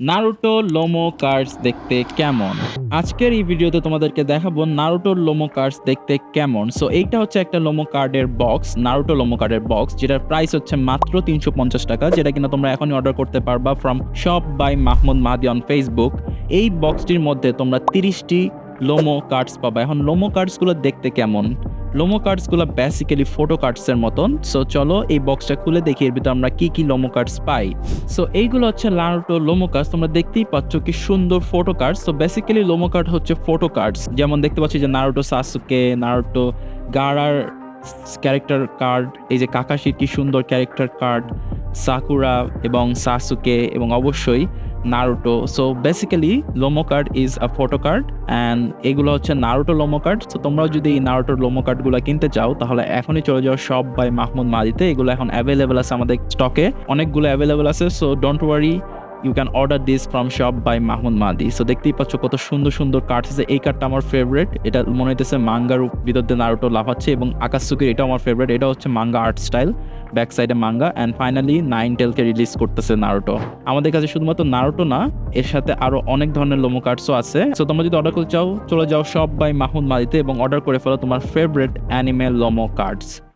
Naruto লোমো cards দেখতে কেমন? আজকের এই ভিডিওতে তোমাদেরকে দেখাবো নারুটোর লোমো কার্ডস দেখতে কেমন। সো এইটা হচ্ছে একটা লোমো কার্ডের বক্স, নারুটো লোমো কার্ডের বক্স, যেটার প্রাইস হচ্ছে মাত্র ৳৩৫০, যেটা কিনা তোমরা এখনই অর্ডার করতে পারবা from shop by Mahmud Mahadi on Facebook. এই বক্সটির মধ্যে তোমরা ৩০টি লোমো কার্ডস পাবা। এখন লোমো কার্ডসগুলো দেখতে কেমন? লোমো কার্ডসগুলো বেসিক্যালি ফটো কার্ডসের মতন। সো চলো এই বক্সটা খুলে দেখি এর ভিতরে আমরা কি লোমো কার্ডস পাই। সো এইগুলো হচ্ছে নারুটো লোমো কার্ডস। তোমরা দেখতেই পাচ্ছ কি সুন্দর photo cards. So basically lomo card হচ্ছে ফটো কার্ডস, যেমন দেখতে পাচ্ছি যে নারুটো সাসুকে, নারুটো গারার ক্যারেক্টার কার্ড, এই যে কাকাশির কি সুন্দর ক্যারেক্টার কার্ড, সাকুরা এবং সাসুকে এবং অবশ্যই Naruto. So basically lomo card is a photo card and এগুলো হচ্ছে নারুটো লোমো কার্ড। সো তোমরাও যদি এই নারুটোর লোমো কার্ডগুলো কিনতে চাও তাহলে এখনই চলে যাও শপ বাই মাহমুদ মাহাদিতে। এগুলো এখন অ্যাভেলেবেল আছে আমাদের স্টকে, অনেকগুলো অ্যাভেলেবেল আছে। So don't worry, you can order this from shop by Mahmud Mahadi. So দেখতেই পাচ্ছ কত সুন্দর সুন্দর কার্ড আছে। এই কার্ডটা আমার ফেভারিট, এটা মনে হইতেছে মাঙ্গার ভিতর দিয়ে নারুটো লাফাচ্ছে, এবং আকাশুকির এটাও আমার ফেভারিট। এটা হচ্ছে মাঙ্গা আর্ট স্টাইল, ব্যাক সাইডে মাঙ্গা, অ্যান্ড ফাইনালি 9 টেলকে রিলিজ করতেছে নারুটো। আমাদের কাছে শুধুমাত্র নারুটো না, এর সাথে আরো অনেক ধরনের লোমো কার্ডসও আছে। সো তোমরা যদি অর্ডার করতে চাও চলে যাও শপ বাই মাহমুদ মাহাদিতে এবং অর্ডার করে ফেলো তোমার ফেভারিট অ্যানিমে লোমো কার্ডস।